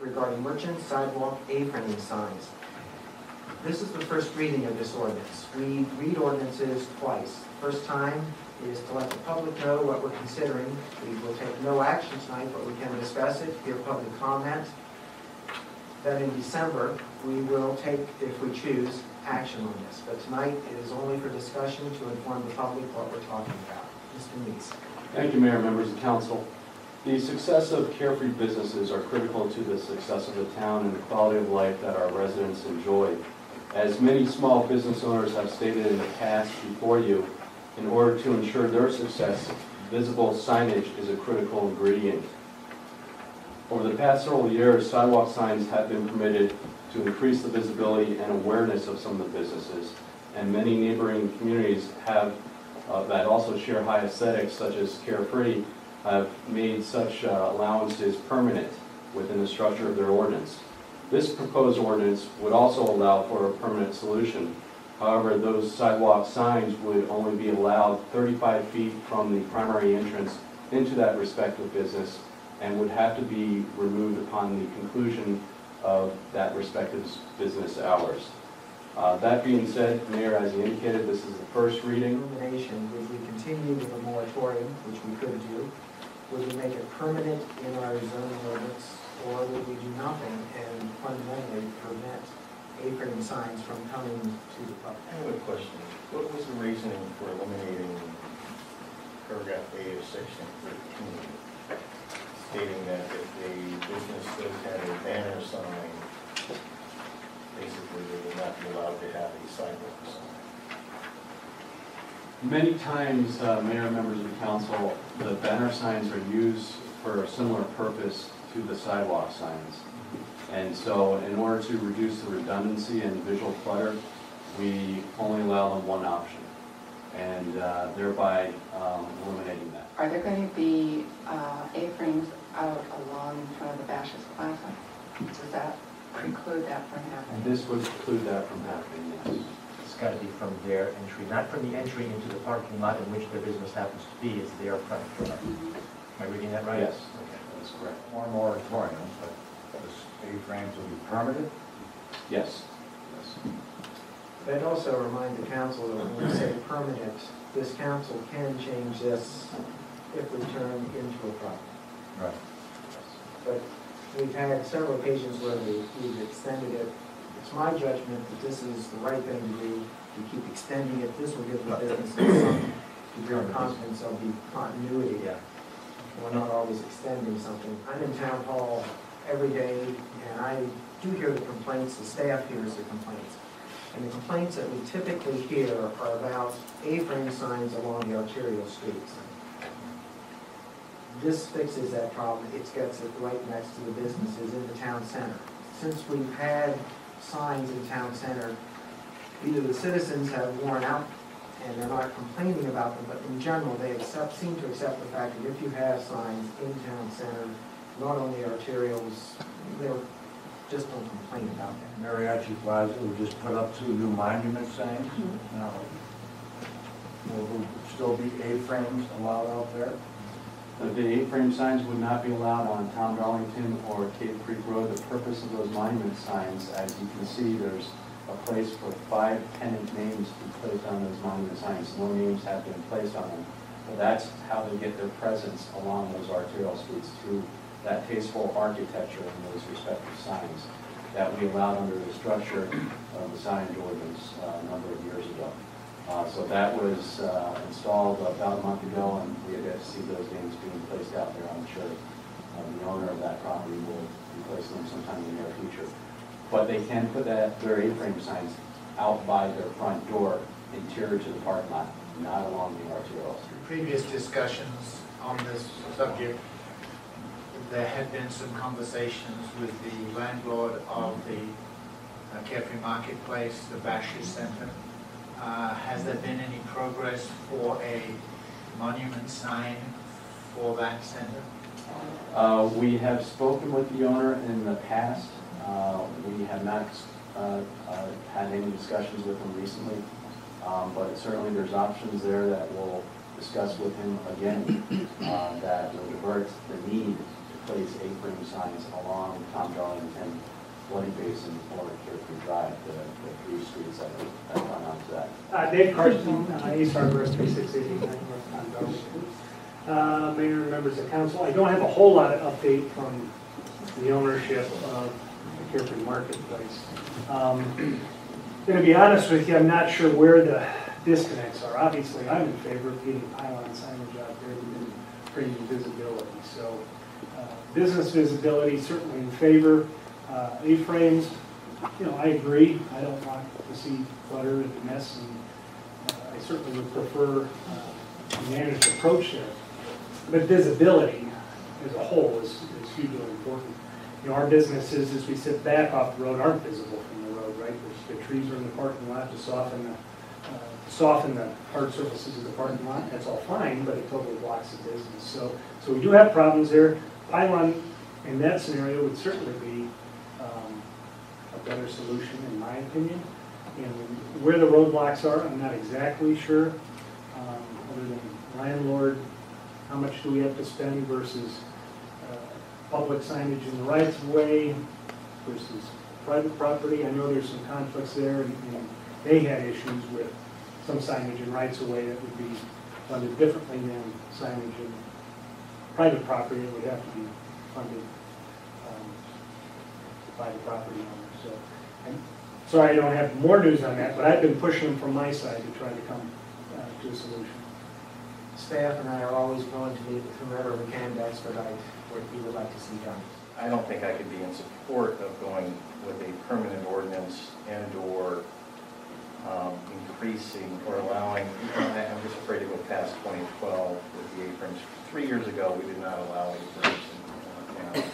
Regarding merchant sidewalk A-frame signs. This is the first reading of this ordinance. We read ordinances twice. First time is to let the public know what we're considering. We will take no action tonight, but we can discuss it, hear public comment. Then in December, we will take, if we choose, action on this. But tonight it is only for discussion to inform the public what we're talking about. Mr. Meese. Thank you, Mayor, members of council. The success of Carefree businesses are critical to the success of the town and the quality of life that our residents enjoy. As many small business owners have stated in the past before you, in order to ensure their success, visible signage is a critical ingredient. Over the past several years, sidewalk signs have been permitted to increase the visibility and awareness of some of the businesses, and many neighboring communities have that also share high aesthetics, such as Carefree, have made such allowances permanent within the structure of their ordinance. This proposed ordinance would also allow for a permanent solution. However, those sidewalk signs would only be allowed 35 feet from the primary entrance into that respective business and would have to be removed upon the conclusion of that respective business hours. That being said, Mayor, as you indicated, this is the first reading. Illumination, would we continue with a moratorium, which we could do? Would we make it permanent in our zoning ordinance, or would we do nothing and fundamentally prevent A-frame signs from coming to the public? I have a question. What was the reasoning for eliminating paragraph A of section 13, stating that if a business does have a banner sign, basically they would not be allowed to have a sidewalk sign? Many times, Mayor, members of the council, the banner signs are used for a similar purpose to the sidewalk signs. And so in order to reduce the redundancy and visual clutter, we only allow them one option, and thereby eliminating that. Are there going to be A-frames out along in front of the Bashas Plaza? Does that preclude that from happening? This would preclude that from happening, yes. It's got to be from their entry, not from the entry into the parking lot in which their business happens to be, is their front door. Am I reading that right? Yes, okay, that's correct. One moratorium, but those A-frames will be permanent? Yes. I'd also remind the council that when we say permanent, this council can change this if we turn into a problem. Right. But we've had several occasions where we've extended it. It's my judgment that this is the right thing to do, to keep extending it. This will give the businesses some degree of confidence of the continuity. Yeah. We're not always extending something. I'm in town hall every day, and I do hear the complaints, the staff hears the complaints. And the complaints that we typically hear are about A-frame signs along the arterial streets. This fixes that problem. It gets it right next to the businesses in the town center. Since we've had signs in town center, either the citizens have worn out and they're not complaining about them, but in general they seem to accept the fact that if you have signs in town center, not on the arterials, they'll just don't complain about that. Mariachi Plaza, we just put up 2 new monument signs. Now, will there still be A-frames allowed out there? The A-frame signs would not be allowed on Tom Darlington or Cape Creek Road. The purpose of those monument signs, as you can see, there's a place for 5 tenant names to be placed on those monument signs. No names have been placed on them. But that's how they get their presence along those arterial streets, through that tasteful architecture in those respective signs that we allowed under the structure of the signage ordinance a number of years ago. So that was installed about a month ago, and we had to see those names being placed out there. I'm sure the owner of that property will be placing them sometime in the near future. But they can put their A-frame signs out by their front door, interior to the parking lot, not along the arterial street. Previous discussions on this subject, there had been some conversations with the landlord of the Carefree Marketplace, the Bashas Center. Has there been any progress for a monument sign for that center? We have spoken with the owner in the past. We have not had any discussions with him recently, but certainly there's options there that we'll discuss with him again that will divert the need to place A-frame signs along Tom Darlington flooding basin or Carefree Drive, the three streets that run onto that. Dave Carson, East Harbor, 3689 North Condo. Mayor and members of council, I don't have a whole lot of update from the ownership of the Carefree Marketplace. Going to be honest with you, I'm not sure where the disconnects are. Obviously, I'm in favor of getting pylon signage out there and bringing visibility. So, business visibility, certainly in favor. A-frames, I agree. I don't want to see clutter and mess, and I certainly would prefer a managed approach there. But visibility as a whole is hugely important. Our businesses, as we sit back off the road, aren't visible from the road, right? The trees are in the parking lot to soften the hard surfaces of the parking lot. That's all fine, but it totally blocks the business. So we do have problems there. Pylon in that scenario would certainly be a better solution, in my opinion. And where the roadblocks are, I'm not exactly sure. Other than landlord, how much do we have to spend versus public signage in the rights of way versus private property? I know there's some conflicts there, and they had issues with some signage in rights of way that would be funded differently than signage in private property. It would have to be funded by the property owner. So, I'm sorry I don't have more news on that, but I've been pushing from my side to try to come to a solution. Staff and I are always willing to meet with whomever we can to expedite what we would like to see done. I don't think I could be in support of going with a permanent ordinance and/or increasing or allowing. I'm just afraid to go past 2012 with the A-frames. 3 years ago, we did not allow A-frames in town,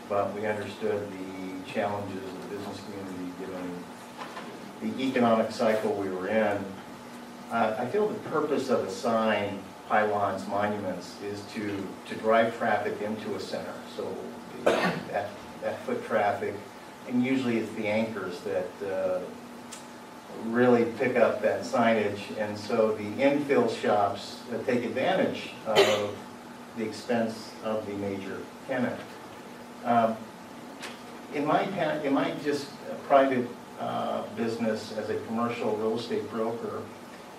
but we understood the challenges of the business community given the economic cycle we were in. I feel the purpose of a sign, pylons, monuments, is to drive traffic into a center. So that foot traffic, and usually it's the anchors that really pick up that signage, and so the infill shops that take advantage of the expense of the major tenant. In my just private business as a commercial real estate broker,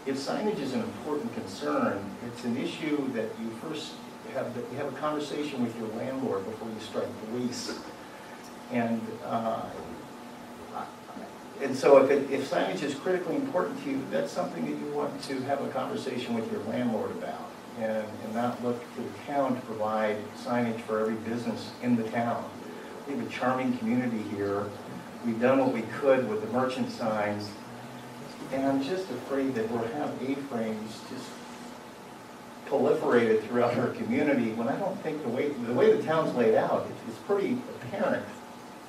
if signage is an important concern, it's an issue that you first have a conversation with your landlord before you strike the lease. And so if signage is critically important to you, that's something that you want to have a conversation with your landlord about, and not look to the town to provide signage for every business in the town. We have a charming community here. We've done what we could with the merchant signs, and I'm just afraid that we'll have A-frames just proliferated throughout our community, when I don't think the way the town's laid out, it's pretty apparent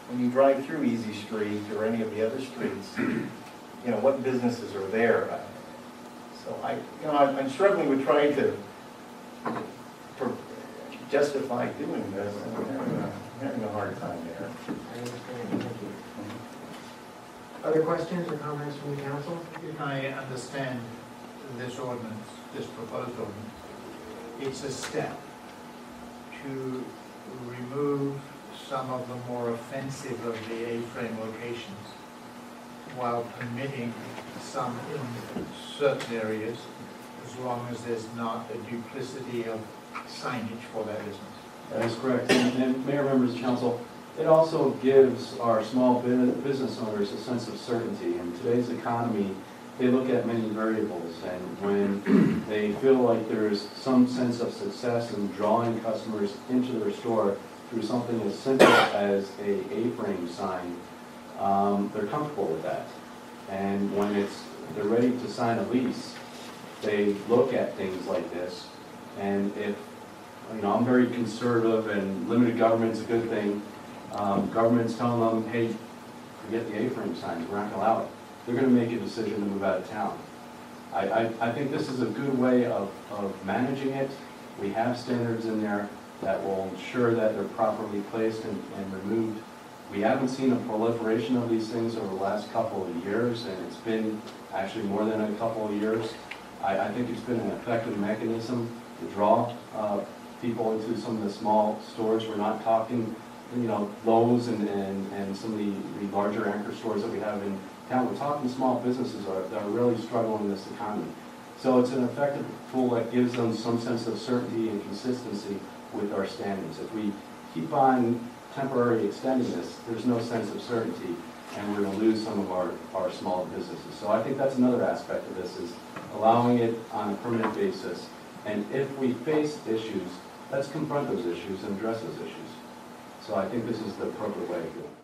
when you drive through Easy Street or any of the other streets, what businesses are there. So I'm struggling with trying to justify doing this, and I'm having a hard time there. I understand. Thank you. Other questions or comments from the council? If I understand this ordinance, this proposed ordinance, it's a step to remove some of the more offensive of the A-frame locations while permitting some in certain areas, as long as there's not a duplicity of signage for that business. That is correct. And Mayor, members of council, it also gives our small business owners a sense of certainty. In today's economy, they look at many variables, and when they feel like there's some sense of success in drawing customers into their store through something as simple as a A-frame sign, they're comfortable with that. And when they're ready to sign a lease, they look at things like this, and if, I'm very conservative and limited government's a good thing, government's telling them, hey, forget the A-frame signs, we're not going to allow it. They're going to make a decision to move out of town. I think this is a good way of managing it. We have standards in there that will ensure that they're properly placed and removed. We haven't seen a proliferation of these things over the last couple of years, and it's been actually more than a couple of years. I think it's been an effective mechanism to draw people into some of the small stores. We're not talking Lowe's and some of the larger anchor stores that we have in town. We're talking small businesses that are really struggling in this economy. So it's an effective tool that gives them some sense of certainty and consistency with our standards. If we keep on temporarily extending this, there's no sense of certainty, and we're going to lose some of our small businesses. So I think that's another aspect of this, is allowing it on a permanent basis. And if we face issues, let's confront those issues and address those issues. So I think this is the appropriate way to do it.